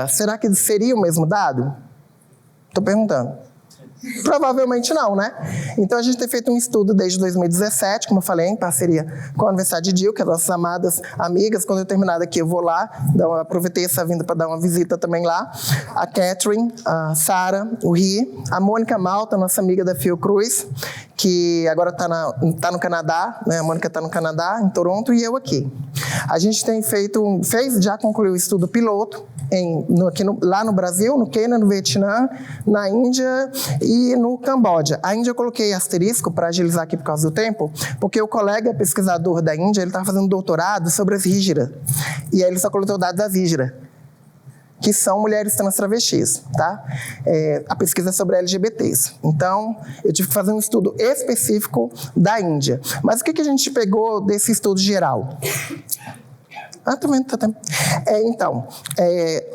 será que seria o mesmo dado? Estou perguntando. Provavelmente não, né? Então, a gente tem feito um estudo desde 2017, como eu falei, em parceria com a Universidade de Duke, as nossas amadas amigas. Quando eu terminar daqui, eu vou lá. Aproveitei essa vinda para dar uma visita também lá. A Catherine, a Sara, o Ri, a Mônica Malta, nossa amiga da Fiocruz, que agora tá no Canadá, né? A Mônica está no Canadá, em Toronto, e eu aqui. A gente tem já concluiu o estudo piloto, lá no Brasil, no Quênia, no Vietnã, na Índia e no Camboja. A Índia eu coloquei asterisco para agilizar aqui por causa do tempo, porque o colega pesquisador da Índia, ele estava fazendo doutorado sobre as hijras. E aí ele só colocou dados das hijras, que são mulheres trans travestis, tá? A pesquisa é sobre LGBTs. Então, eu tive que fazer um estudo específico da Índia. Mas o que a gente pegou desse estudo geral? Tá vendo?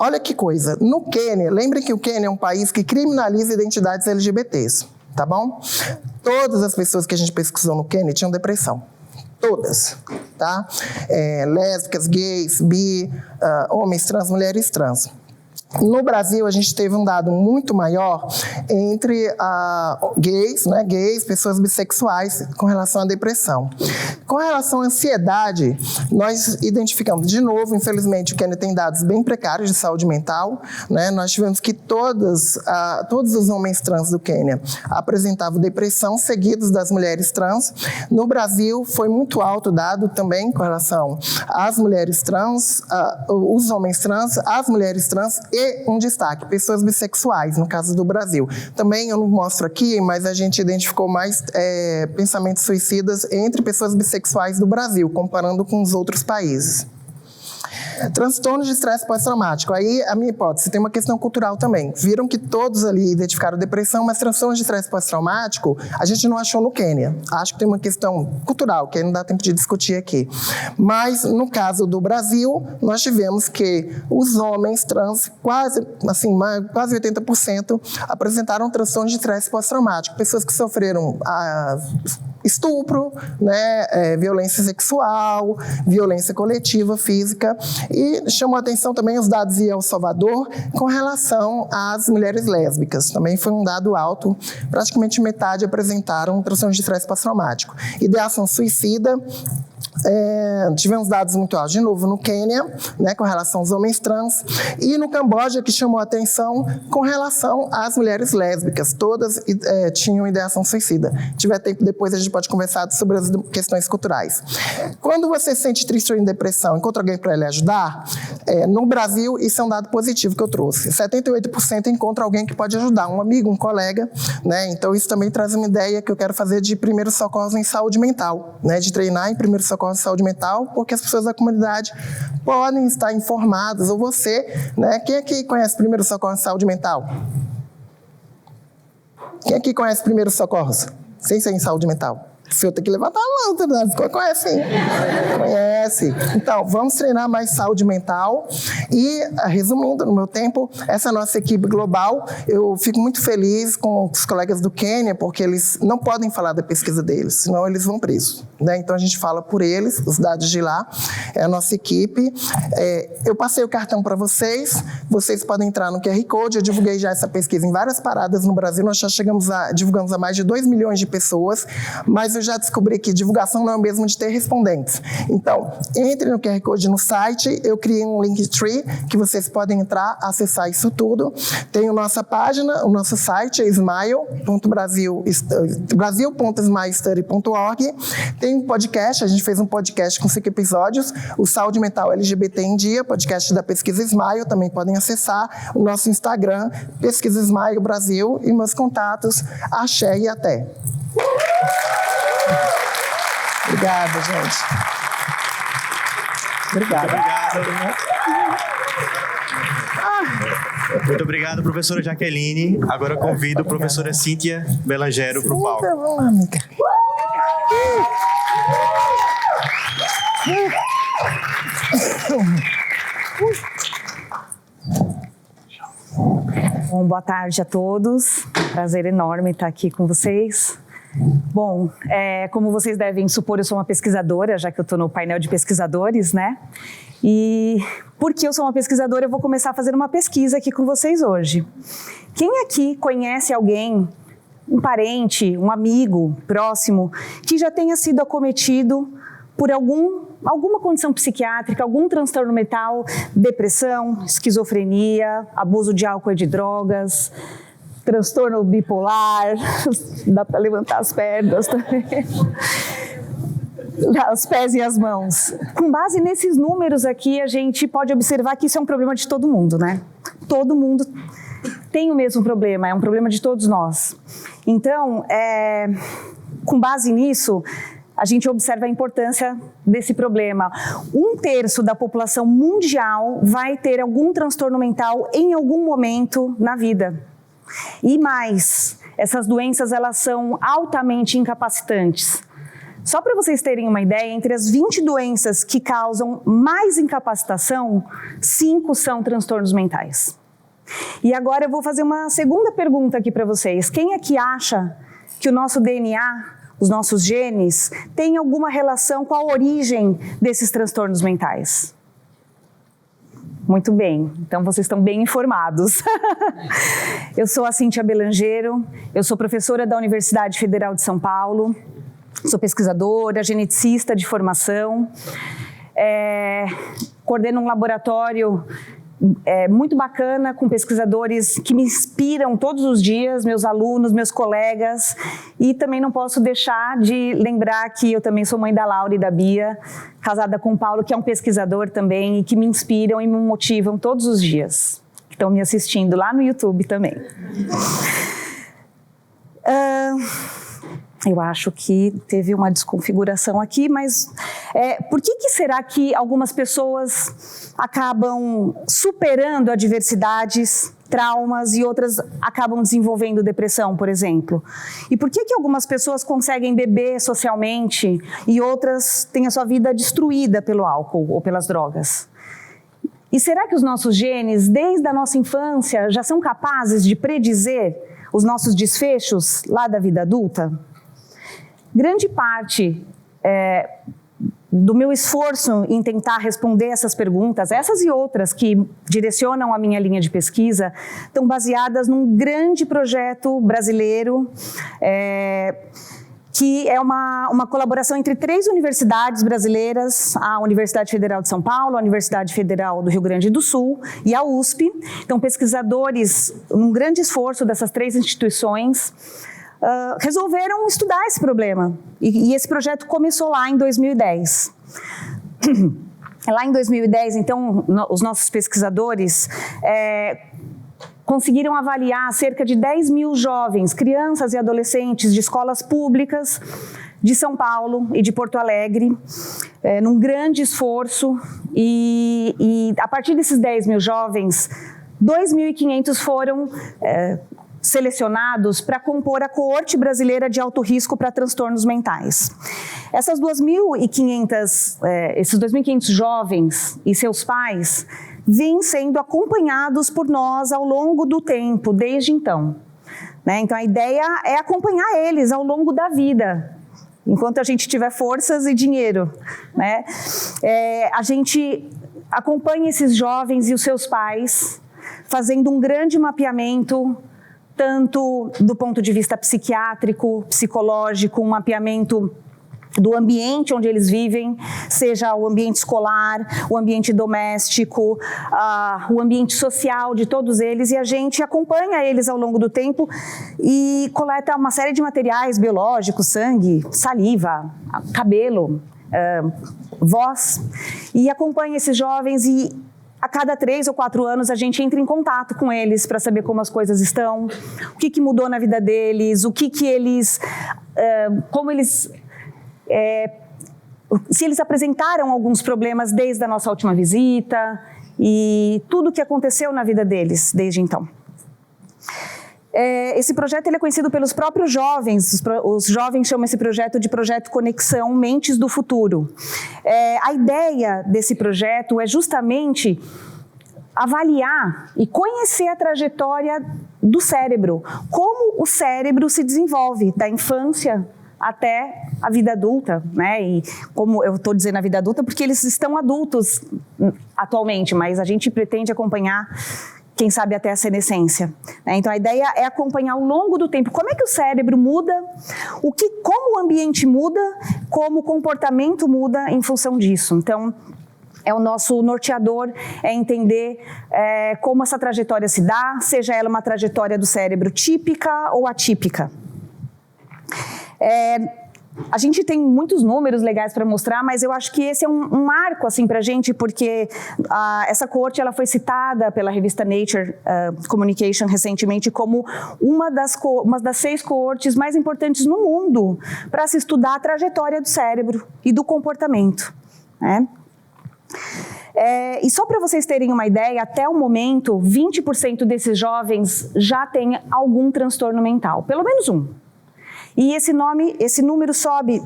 Olha que coisa. No Quênia, lembrem que o Quênia é um país que criminaliza identidades LGBTs, tá bom? Todas as pessoas que a gente pesquisou no Quênia tinham depressão. Todas, tá? Lésbicas, gays, bi, homens trans, mulheres trans. No Brasil, a gente teve um dado muito maior entre gays, pessoas bissexuais, com relação à depressão. Com relação à ansiedade, nós identificamos, de novo, infelizmente, o Quênia tem dados bem precários de saúde mental, né? Nós tivemos que todos os homens trans do Quênia apresentavam depressão, seguidos das mulheres trans. No Brasil, foi muito alto o dado também com relação às mulheres trans, os homens trans, as mulheres trans e um destaque, pessoas bissexuais, no caso do Brasil. Também eu não mostro aqui, mas a gente identificou mais pensamentos suicidas entre pessoas bissexuais do Brasil, comparando com os outros países. Transtorno de estresse pós-traumático. Aí, a minha hipótese, tem uma questão cultural também. Viram que todos ali identificaram depressão, mas transtorno de estresse pós-traumático a gente não achou no Quênia. Acho que tem uma questão cultural, que aí não dá tempo de discutir aqui. Mas, no caso do Brasil, nós tivemos que os homens trans, quase 80%, apresentaram transtorno de estresse pós-traumático. Pessoas que sofreram estupro, né, violência sexual, violência coletiva, física. E chamou a atenção também os dados de El Salvador com relação às mulheres lésbicas. Também foi um dado alto, praticamente metade apresentaram transtorno de estresse pós-traumático. Ideação suicida. Tivemos dados muito altos, de novo, no Quênia, né, com relação aos homens trans, e no Camboja, que chamou a atenção com relação às mulheres lésbicas. Todas tinham ideação suicida. Se tiver tempo depois, a gente pode conversar sobre as questões culturais. Quando você se sente triste ou em depressão, encontra alguém para lhe ajudar, no Brasil, isso é um dado positivo que eu trouxe. 78% encontra alguém que pode ajudar, um amigo, um colega, né? Então, isso também traz uma ideia que eu quero fazer de primeiros socorros em saúde mental, né? De treinar em primeiros socorros em saúde mental, porque as pessoas da comunidade podem estar informadas, ou você, né? Quem aqui conhece primeiros socorros em saúde mental? Quem aqui conhece primeiros socorros sem ser em saúde mental? Se eu tenho que levantar a mão, conhece? esquece. Então, vamos treinar mais saúde mental. E, resumindo, no meu tempo, essa nossa equipe global, eu fico muito feliz com os colegas do Quênia, porque eles não podem falar da pesquisa deles, senão eles vão presos, né? Então, a gente fala por eles, os dados de lá, é a nossa equipe. Eu passei o cartão para vocês podem entrar no QR Code, eu divulguei já essa pesquisa em várias paradas no Brasil, nós já divulgamos a mais de 2 milhões de pessoas, mas eu já descobri que divulgação não é o mesmo de ter respondentes. Então, entre no QR Code no site, eu criei um Linktree que vocês podem entrar, acessar isso tudo. Tem a nossa página, o nosso site é brasil.smilestudy.org. Tem um podcast, a gente fez um podcast com 5 episódios, o Saúde Mental LGBT em Dia, podcast da Pesquisa Smile, também podem acessar o nosso Instagram, Pesquisa Smile Brasil, e meus contatos, axé e até. Obrigada, gente. Obrigada. Muito obrigado, professora Jaqueline. Agora eu convido a professora Cíntia Belangero para o palco. Vamos lá, amiga. Bom, boa tarde a todos. Prazer enorme estar aqui com vocês. Bom, como vocês devem supor, eu sou uma pesquisadora, já que eu estou no painel de pesquisadores, né? E porque eu sou uma pesquisadora, eu vou começar fazendo uma pesquisa aqui com vocês hoje. Quem aqui conhece alguém, um parente, um amigo próximo, que já tenha sido acometido por alguma condição psiquiátrica, algum transtorno mental, depressão, esquizofrenia, abuso de álcool e de drogas, transtorno bipolar, dá para levantar as pernas também, os pés e as mãos. Com base nesses números aqui, a gente pode observar que isso é um problema de todo mundo, né? Todo mundo tem o mesmo problema, é um problema de todos nós. Então, com base nisso, a gente observa a importância desse problema. 1/3 da população mundial vai ter algum transtorno mental em algum momento na vida. E mais, essas doenças elas são altamente incapacitantes. Só para vocês terem uma ideia, entre as 20 doenças que causam mais incapacitação, 5 são transtornos mentais. E agora eu vou fazer uma segunda pergunta aqui para vocês. Quem é que acha que o nosso DNA, os nossos genes, têm alguma relação com a origem desses transtornos mentais? Muito bem, então vocês estão bem informados. Eu sou a Cíntia Belangero, eu sou professora da Universidade Federal de São Paulo, sou pesquisadora, geneticista de formação, coordeno um laboratório muito bacana, com pesquisadores que me inspiram todos os dias, meus alunos, meus colegas, e também não posso deixar de lembrar que eu também sou mãe da Laura e da Bia, casada com o Paulo, que é um pesquisador também, e que me inspiram e me motivam todos os dias, que estão me assistindo lá no YouTube também. Eu acho que teve uma desconfiguração aqui, mas por que será que algumas pessoas acabam superando adversidades, traumas, e outras acabam desenvolvendo depressão, por exemplo? E por que algumas pessoas conseguem beber socialmente e outras têm a sua vida destruída pelo álcool ou pelas drogas? E será que os nossos genes, desde a nossa infância, já são capazes de predizer os nossos desfechos lá da vida adulta? Grande parte do meu esforço em tentar responder essas perguntas, essas e outras que direcionam a minha linha de pesquisa, estão baseadas num grande projeto brasileiro, que é uma colaboração entre 3 universidades brasileiras, a Universidade Federal de São Paulo, a Universidade Federal do Rio Grande do Sul e a USP. Então, pesquisadores, num grande esforço dessas 3 instituições, resolveram estudar esse problema. E esse projeto começou lá em 2010. Lá em 2010, então, os nossos pesquisadores conseguiram avaliar cerca de 10 mil jovens, crianças e adolescentes de escolas públicas de São Paulo e de Porto Alegre, num grande esforço. E a partir desses 10 mil jovens, 2.500 foram selecionados para compor a coorte brasileira de alto risco para transtornos mentais. Esses 2.500 jovens e seus pais vêm sendo acompanhados por nós ao longo do tempo, desde então. Então, a ideia é acompanhar eles ao longo da vida, enquanto a gente tiver forças e dinheiro. A gente acompanha esses jovens e os seus pais, fazendo um grande mapeamento, tanto do ponto de vista psiquiátrico, psicológico, um mapeamento do ambiente onde eles vivem, seja o ambiente escolar, o ambiente doméstico, o ambiente social de todos eles, e a gente acompanha eles ao longo do tempo e coleta uma série de materiais biológicos, sangue, saliva, cabelo, voz, e acompanha esses jovens e a cada 3 ou 4 anos a gente entra em contato com eles para saber como as coisas estão, o que mudou na vida deles, como eles... se eles apresentaram alguns problemas desde a nossa última visita e tudo o que aconteceu na vida deles desde então. Esse projeto ele é conhecido pelos próprios jovens, os jovens chamam esse projeto de Projeto Conexão Mentes do Futuro. A ideia desse projeto é justamente avaliar e conhecer a trajetória do cérebro, como o cérebro se desenvolve da infância até a vida adulta, E como eu estou dizendo a vida adulta, porque eles estão adultos atualmente, mas a gente pretende acompanhar, quem sabe até a senescência. Então a ideia é acompanhar ao longo do tempo como é que o cérebro muda, como o ambiente muda, como o comportamento muda em função disso. Então o nosso norteador é entender como essa trajetória se dá, seja ela uma trajetória do cérebro típica ou atípica. A gente tem muitos números legais para mostrar, mas eu acho que esse é um marco assim, para a gente, porque essa coorte ela foi citada pela revista Nature Communication recentemente como uma das 6 coortes mais importantes no mundo para se estudar a trajetória do cérebro e do comportamento. E só para vocês terem uma ideia, até o momento, 20% desses jovens já têm algum transtorno mental, pelo menos um. E esse número sobe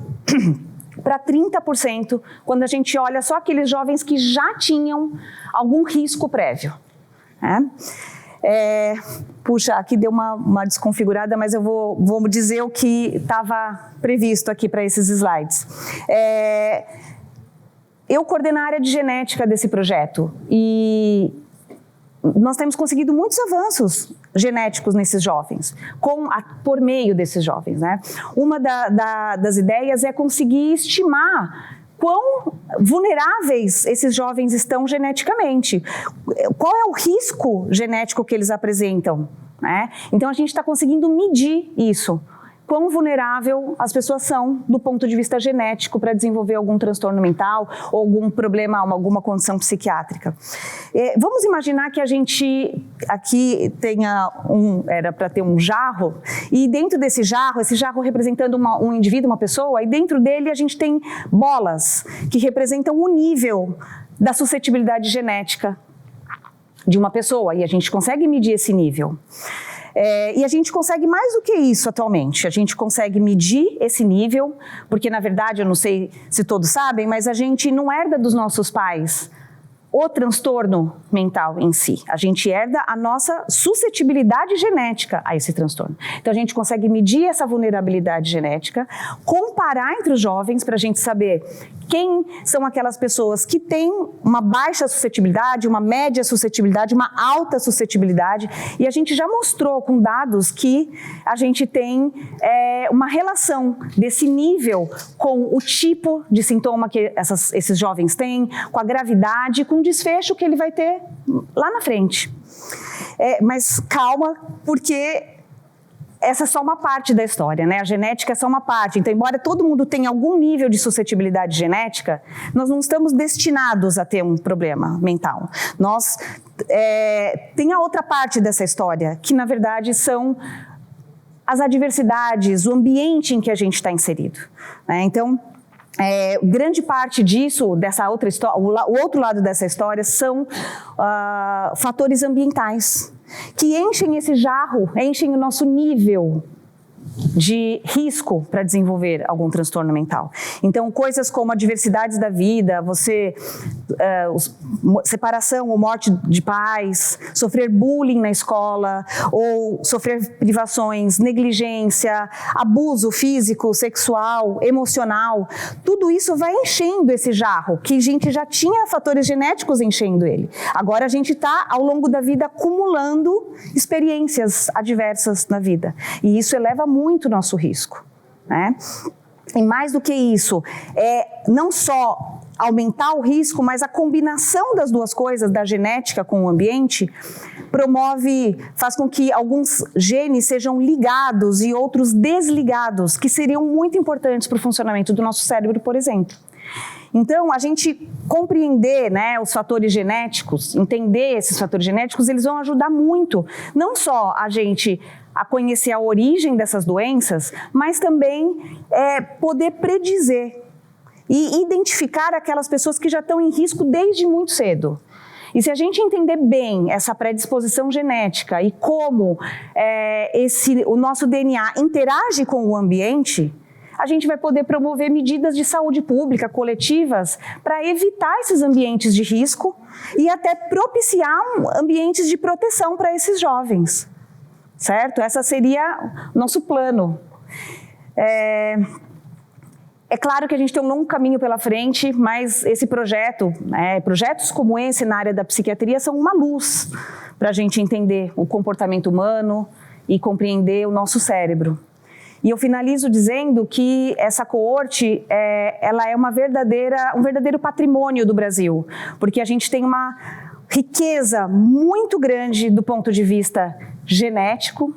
para 30% quando a gente olha só aqueles jovens que já tinham algum risco prévio. Puxa, aqui deu uma desconfigurada, mas eu vou dizer o que estava previsto aqui para esses slides. Eu coordeno a área de genética desse projeto e nós temos conseguido muitos avanços genéticos nesses jovens, por meio desses jovens. Uma das ideias é conseguir estimar quão vulneráveis esses jovens estão geneticamente, qual é o risco genético que eles apresentam. Então a gente está conseguindo medir isso. Quão vulnerável as pessoas são do ponto de vista genético para desenvolver algum transtorno mental ou algum problema, alguma condição psiquiátrica. Vamos imaginar que a gente aqui era para ter um jarro, e dentro desse jarro, esse jarro representando um indivíduo, uma pessoa, e dentro dele a gente tem bolas que representam o nível da suscetibilidade genética de uma pessoa, e a gente consegue medir esse nível. E a gente consegue mais do que isso atualmente. A gente consegue medir esse nível, porque na verdade, eu não sei se todos sabem, mas a gente não herda dos nossos pais o transtorno mental em si. A gente herda a nossa suscetibilidade genética a esse transtorno. Então a gente consegue medir essa vulnerabilidade genética, comparar entre os jovens para a gente saber quem são aquelas pessoas que têm uma baixa suscetibilidade, uma média suscetibilidade, uma alta suscetibilidade, e a gente já mostrou com dados que a gente tem uma relação desse nível com o tipo de sintoma que esses jovens têm, com a gravidade, com o desfecho que ele vai ter lá na frente. Mas calma, porque essa é só uma parte da história, A genética é só uma parte. Então, embora todo mundo tenha algum nível de suscetibilidade genética, nós não estamos destinados a ter um problema mental. Tem a outra parte dessa história, que na verdade são as adversidades, o ambiente em que a gente está inserido. Então, grande parte disso, dessa outra história, o outro lado dessa história são fatores ambientais. que enchem esse jarro, enchem o nosso nível de risco para desenvolver algum transtorno mental. Então, coisas como adversidades da vida, separação ou morte de pais, sofrer bullying na escola, ou sofrer privações, negligência, abuso físico, sexual, emocional, tudo isso vai enchendo esse jarro, que a gente já tinha fatores genéticos enchendo ele. Agora a gente está, ao longo da vida, acumulando experiências adversas na vida. E isso eleva muito o nosso risco, né? E mais do que isso, não só aumentar o risco, mas a combinação das duas coisas, da genética com o ambiente, faz com que alguns genes sejam ligados e outros desligados, que seriam muito importantes para o funcionamento do nosso cérebro, por exemplo. Então, a gente compreender, né, os fatores genéticos, entender esses fatores genéticos, eles vão ajudar muito, não só a gente a conhecer a origem dessas doenças, mas também poder predizer e identificar aquelas pessoas que já estão em risco desde muito cedo. E se a gente entender bem essa predisposição genética e como o nosso DNA interage com o ambiente, a gente vai poder promover medidas de saúde pública coletivas para evitar esses ambientes de risco e até propiciar ambientes de proteção para esses jovens, certo? Essa seria o nosso plano. É claro que a gente tem um longo caminho pela frente, mas esse projeto, projetos como esse na área da psiquiatria são uma luz para a gente entender o comportamento humano e compreender o nosso cérebro. E eu finalizo dizendo que essa coorte, ela é um verdadeiro patrimônio do Brasil, porque a gente tem uma riqueza muito grande do ponto de vista genético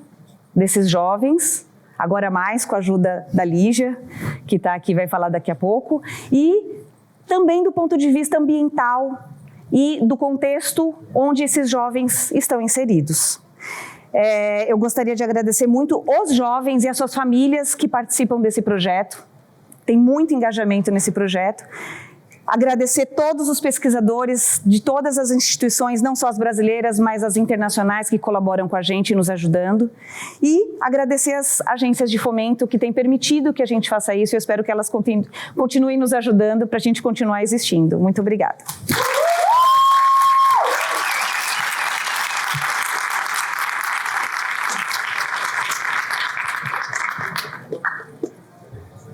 desses jovens, agora mais com a ajuda da Lígia, que está aqui e vai falar daqui a pouco, e também do ponto de vista ambiental e do contexto onde esses jovens estão inseridos. Eu gostaria de agradecer muito os jovens e as suas famílias que participam desse projeto. Tem muito engajamento nesse projeto. Agradecer todos os pesquisadores de todas as instituições, não só as brasileiras, mas as internacionais que colaboram com a gente, nos ajudando. E agradecer as agências de fomento que têm permitido que a gente faça isso. Eu espero que elas continuem nos ajudando para a gente continuar existindo. Muito obrigada.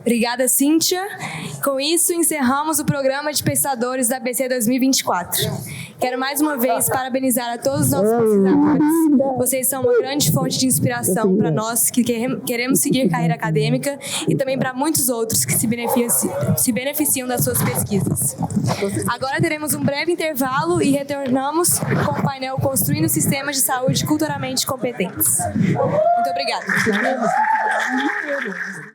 Obrigada, Cíntia. Com isso, encerramos o programa de pesquisadores da ABC 2024. Quero mais uma vez parabenizar a todos os nossos pesquisadores. Vocês são uma grande fonte de inspiração para nós que queremos seguir carreira acadêmica e também para muitos outros que se beneficiam das suas pesquisas. Agora teremos um breve intervalo e retornamos com o painel Construindo Sistemas de Saúde Culturalmente Competentes. Muito obrigada.